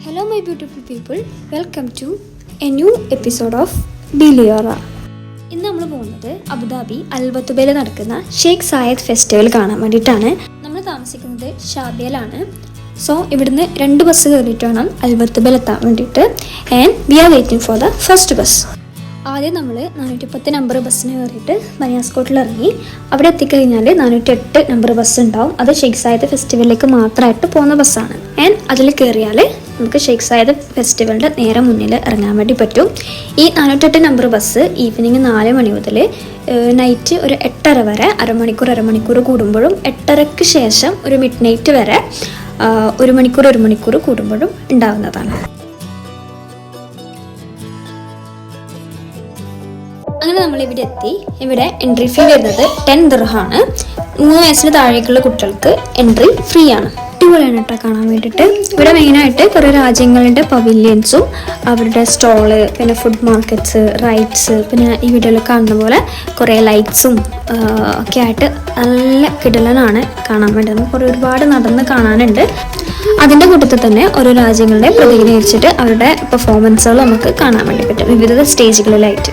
Hello my beautiful people, welcome to a new episode of Biliora. ഇന്ന് നമ്മൾ പോകുന്നത് Abu Dhabi അൽബത്തുബയിൽ നടക്കുന്ന ഷെയ്ഖ് സായദ് ഫെസ്റ്റിവൽ കാണാൻ വേണ്ടിയിട്ടാണ്. നമ്മൾ താമസിക്കുന്നത് ഷാബിയയിലാണ്. സോ ഇവിടുന്ന് 2 ബസ് കയറിയിട്ട് വേണം അൽബത്തുബയിൽ എത്താൻ വേണ്ടിയിട്ട്. And we are waiting for the first bus. ആദ്യം നമ്മൾ 410 നമ്പർ ബസ്സിന് കയറിയിട്ട് ബനിയാസ്കോട്ടിൽ ഇറങ്ങി. അവിടെ എത്തിക്കഴിഞ്ഞാൽ 408 നമ്പർ ബസ് ഉണ്ടാവും. അത് ഷെയ്ഖ് സായദ് ഫെസ്റ്റിവലിലേക്ക് മാത്രമായിട്ട് പോകുന്ന ബസ്സാണ്. ആൻഡ് അതിൽ കയറിയാൽ നമുക്ക് ഷെയ്ഖ് സായദ് ഫെസ്റ്റിവലിൻ്റെ നേരെ മുന്നിൽ ഇറങ്ങാൻ വേണ്ടി പറ്റും. ഈ 408 നമ്പർ ബസ് ഈവനിങ് 4 മണി മുതൽ നൈറ്റ് ഒരു 8:30 വരെ അരമണിക്കൂർ കൂടുമ്പോഴും 8:30ക്ക് ശേഷം ഒരു മിഡ് നൈറ്റ് വരെ 1 മണിക്കൂർ കൂടുമ്പോഴും ഉണ്ടാകുന്നതാണ്. അങ്ങനെ നമ്മളിവിടെ എത്തി. ഇവിടെ എൻട്രി ഫീ വരുന്നത് 10 ദിർഹമാണ്. 3 വയസ്സിന് താഴേക്കുള്ള കുട്ടികൾക്ക് എൻട്രി ഫ്രീ ആണ്. അടിപൊളിയാണ് കേട്ടോ കാണാൻ വേണ്ടിയിട്ട്. ഇവിടെ മെയിനായിട്ട് കുറേ രാജ്യങ്ങളുടെ പവിലിയൻസും അവരുടെ സ്റ്റോള്, പിന്നെ ഫുഡ് മാർക്കറ്റ്സ്, റൈഡ്സ്, പിന്നെ ഈ വീഡിയോയിൽ കാണുന്ന പോലെ കുറേ ലൈറ്റ്സും ഒക്കെ ആയിട്ട് നല്ല കിടലനാണ് കാണാൻ വേണ്ടി. നമുക്ക് ഒരുപാട് നടന്ന് കാണാനുണ്ട്. അതിൻ്റെ കൂട്ടത്തിൽ തന്നെ ഓരോ രാജ്യങ്ങളുടെ പ്രതിനിധീകരിച്ചിട്ട് അവരുടെ പെർഫോമൻസുകൾ നമുക്ക് കാണാൻ വേണ്ടി പറ്റും വിവിധ സ്റ്റേജുകളിലായിട്ട്.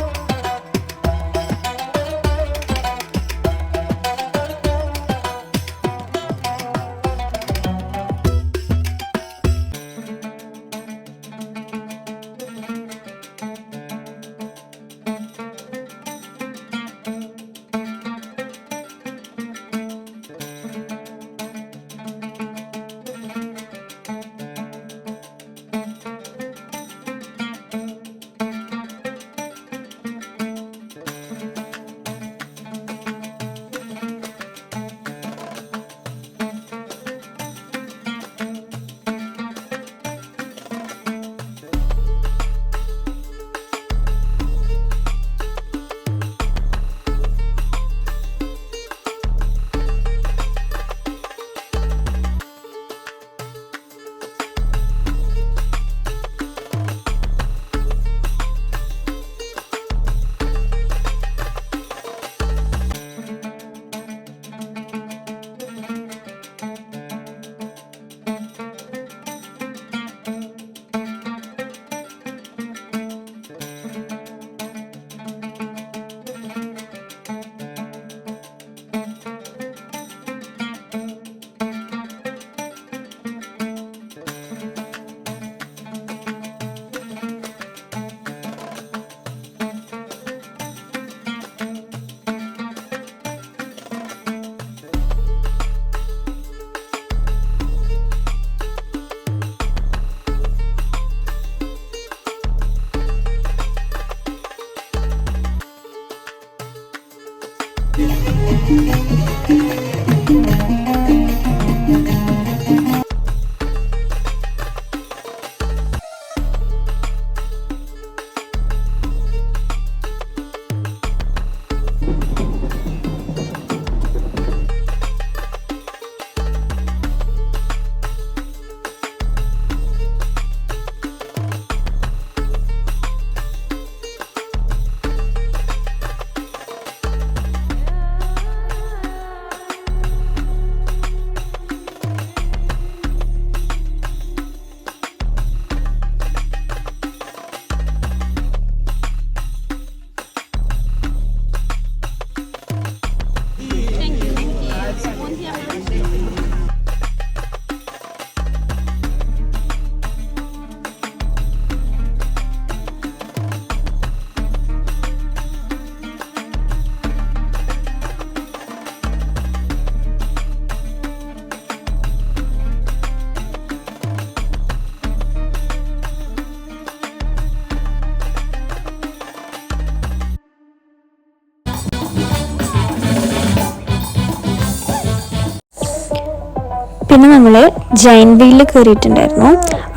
പിന്നെ നമ്മൾ ജൈൻ വീലിൽ കയറിയിട്ടുണ്ടായിരുന്നു.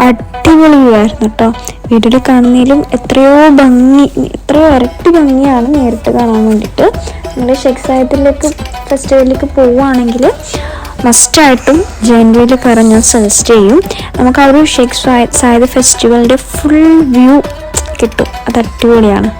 അടിപൊളി വ്യൂ ആയിരുന്നു കേട്ടോ. വീഡിയോയിൽ കാണുന്നതിലും എത്രയോ ഇരട്ടി ഭംഗിയാണ് നേരിട്ട് കാണാൻ വേണ്ടിയിട്ട്. നമ്മൾ ഷെയ്ഖ് സായദിലേക്ക് ഫെസ്റ്റിവലിലേക്ക് പോവുകയാണെങ്കിൽ മസ്റ്റായിട്ടും ജൈൻ വീലിൽ കയറാൻ ഞാൻ സജസ്റ്റ് ചെയ്യും. നമുക്ക് ആ ഒരു ഷെയ്ഖ് സായദ് ഫെസ്റ്റിവലിൻ്റെ ഫുൾ വ്യൂ കിട്ടും. അത് അടിപൊളിയാണ്.